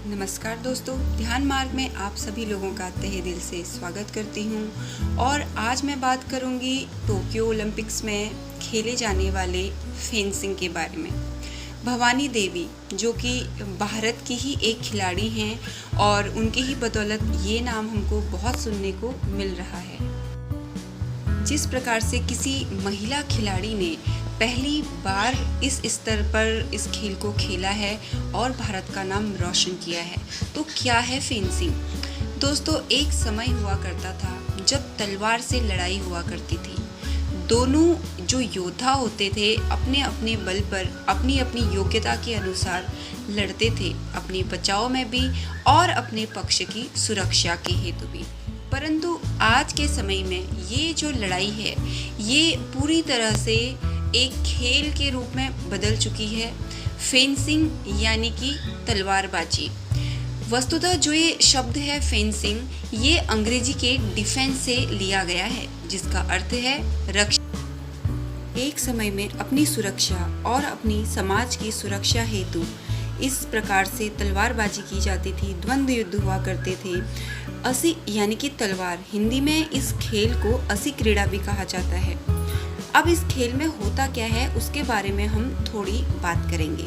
नमस्कार दोस्तों, ध्यान मार्ग में आप सभी लोगों का तहे दिल से स्वागत करती हूँ। और आज मैं बात करूँगी टोक्यो ओलंपिक्स में खेले जाने वाले फेंसिंग के बारे में। भवानी देवी जो कि भारत की ही एक खिलाड़ी हैं और उनकी ही बदौलत ये नाम हमको बहुत सुनने को मिल रहा है। जिस प्रकार से किसी महिला खिलाड़ी ने पहली बार इस स्तर पर इस खेल को खेला है और भारत का नाम रोशन किया है, तो क्या है फेंसिंग। दोस्तों, एक समय हुआ करता था जब तलवार से लड़ाई हुआ करती थी। दोनों जो योद्धा होते थे अपने अपने बल पर अपनी अपनी योग्यता के अनुसार लड़ते थे, अपने बचाव में भी और अपने पक्ष की सुरक्षा के हेतु भी। परंतु आज के समय में ये जो लड़ाई है ये पूरी तरह से एक खेल के रूप में बदल चुकी है। फेंसिंग यानी कि तलवारबाजी। वस्तुतः जो ये शब्द है फेंसिंग, ये अंग्रेजी के डिफेंस से लिया गया है, जिसका अर्थ है रक्षा। एक समय में अपनी सुरक्षा और अपनी समाज की सुरक्षा हेतु इस प्रकार से तलवारबाजी की जाती थी, द्वंद्व युद्ध हुआ करते थे। असी यानी कि तलवार, हिंदी में इस खेल को असी क्रीड़ा भी कहा जाता है। अब इस खेल में होता क्या है उसके बारे में हम थोड़ी बात करेंगे,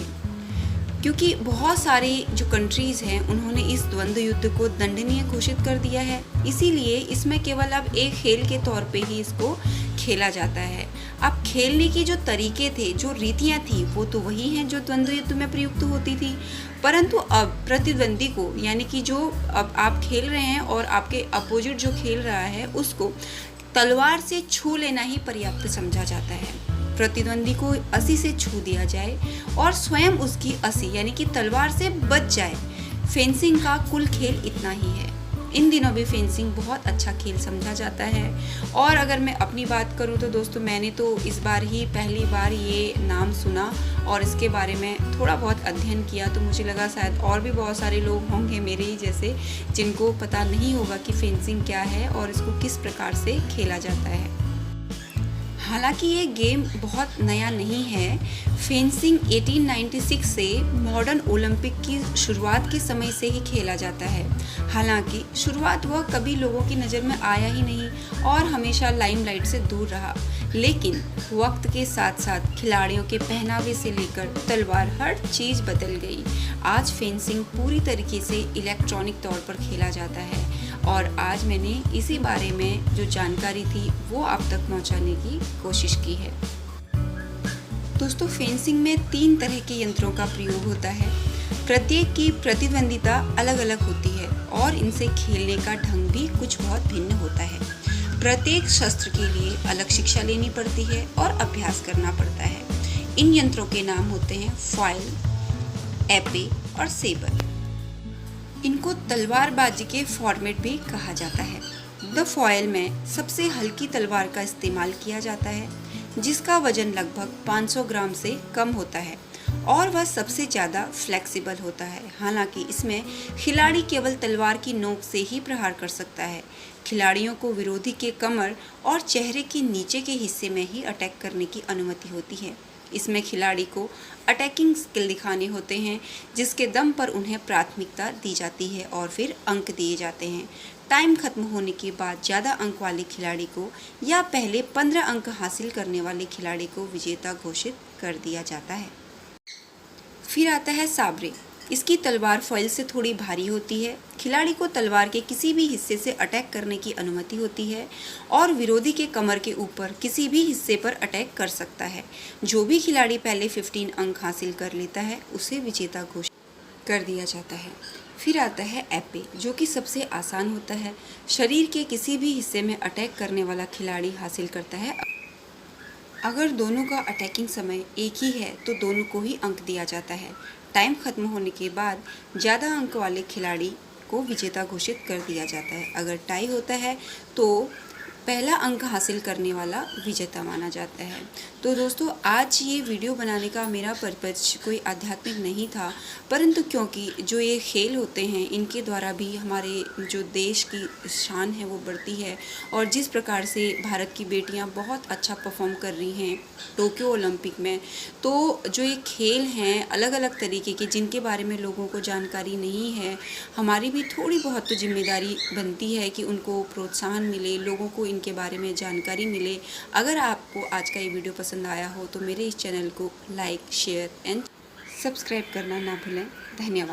क्योंकि बहुत सारी जो कंट्रीज़ हैं उन्होंने इस द्वंद्व युद्ध को दंडनीय घोषित कर दिया है। इसीलिए इसमें केवल अब एक खेल के तौर पे ही इसको खेला जाता है। अब खेलने की जो तरीके थे, जो रीतियाँ थी, वो तो वही हैं जो द्वंद्व युद्ध में प्रयुक्त होती थी। परंतु अब प्रतिद्वंदी को, यानी कि जो अब आप खेल रहे हैं और आपके अपोजिट जो खेल रहा है उसको तलवार से छू लेना ही पर्याप्त समझा जाता है। प्रतिद्वंदी को असी से छू दिया जाए और स्वयं उसकी असी यानी कि तलवार से बच जाए। फेंसिंग का कुल खेल इतना ही है। इन दिनों भी फेंसिंग बहुत अच्छा खेल समझा जाता है। और अगर मैं अपनी बात करूं तो दोस्तों, मैंने तो इस बार ही पहली बार ये नाम सुना और इसके बारे में थोड़ा बहुत अध्ययन किया, तो मुझे लगा शायद और भी बहुत सारे लोग होंगे मेरे ही जैसे जिनको पता नहीं होगा कि फेंसिंग क्या है और इसको किस प्रकार से खेला जाता है। हालांकि ये गेम बहुत नया नहीं है। फेंसिंग 1896 से मॉडर्न ओलंपिक की शुरुआत के समय से ही खेला जाता है। हालांकि शुरुआत वह कभी लोगों की नज़र में आया ही नहीं और हमेशा लाइमलाइट से दूर रहा। लेकिन वक्त के साथ साथ खिलाड़ियों के पहनावे से लेकर तलवार हर चीज़ बदल गई। आज फेंसिंग पूरी तरीके से इलेक्ट्रॉनिक तौर पर खेला जाता है और आज मैंने इसी बारे में जो जानकारी थी वो आप तक पहुंचाने की कोशिश की है। दोस्तों, फेंसिंग में 3 तरह के यंत्रों का प्रयोग होता है। प्रत्येक की प्रतिद्वंदिता अलग अलग होती है और इनसे खेलने का ढंग भी कुछ बहुत भिन्न होता है। प्रत्येक शस्त्र के लिए अलग शिक्षा लेनी पड़ती है और अभ्यास करना पड़ता है। इन यंत्रों के नाम होते हैं फॉयल, एपे और सेबर। इनको तलवारबाजी के फॉर्मेट भी कहा जाता है। द फॉयल में सबसे हल्की तलवार का इस्तेमाल किया जाता है, जिसका वजन लगभग 500 ग्राम से कम होता है और वह सबसे ज़्यादा फ्लेक्सिबल होता है। हालांकि इसमें खिलाड़ी केवल तलवार की नोक से ही प्रहार कर सकता है। खिलाड़ियों को विरोधी के कमर और चेहरे के नीचे के हिस्से में ही अटैक करने की अनुमति होती है। इसमें खिलाड़ी को अटैकिंग स्किल दिखाने होते हैं, जिसके दम पर उन्हें प्राथमिकता दी जाती है और फिर अंक दिए जाते हैं। टाइम खत्म होने के बाद ज़्यादा अंक वाले खिलाड़ी को या पहले 15 अंक हासिल करने वाले खिलाड़ी को विजेता घोषित कर दिया जाता है। फिर आता है साबरे। इसकी तलवार फॉइल से थोड़ी भारी होती है। खिलाड़ी को तलवार के किसी भी हिस्से से अटैक करने की अनुमति होती है और विरोधी के कमर के ऊपर किसी भी हिस्से पर अटैक कर सकता है। जो भी खिलाड़ी पहले 15 अंक हासिल कर लेता है उसे विजेता घोषित कर दिया जाता है। फिर आता है एपे, जो कि सबसे आसान होता है। शरीर के किसी भी हिस्से में अटैक करने वाला खिलाड़ी हासिल करता है। अगर दोनों का अटैकिंग समय एक ही है तो दोनों को ही अंक दिया जाता है। टाइम खत्म होने के बाद ज़्यादा अंक वाले खिलाड़ी को विजेता घोषित कर दिया जाता है। अगर टाई होता है तो पहला अंक हासिल करने वाला विजेता माना जाता है। तो दोस्तों, आज ये वीडियो बनाने का मेरा पर्पज़ कोई आध्यात्मिक नहीं था, परंतु क्योंकि जो ये खेल होते हैं इनके द्वारा भी हमारे जो देश की शान है वो बढ़ती है। और जिस प्रकार से भारत की बेटियां बहुत अच्छा परफॉर्म कर रही हैं टोक्यो ओलंपिक में, तो जो ये खेल हैं अलग अलग तरीके के जिनके बारे में लोगों को जानकारी नहीं है, हमारी भी थोड़ी बहुत तो जिम्मेदारी बनती है कि उनको प्रोत्साहन मिले, लोगों को इनके बारे में जानकारी मिले। अगर आपको आज का ये वीडियो पसंद आया हो तो मेरे इस चैनल को लाइक, शेयर एंड सब्सक्राइब करना ना भूलें। धन्यवाद।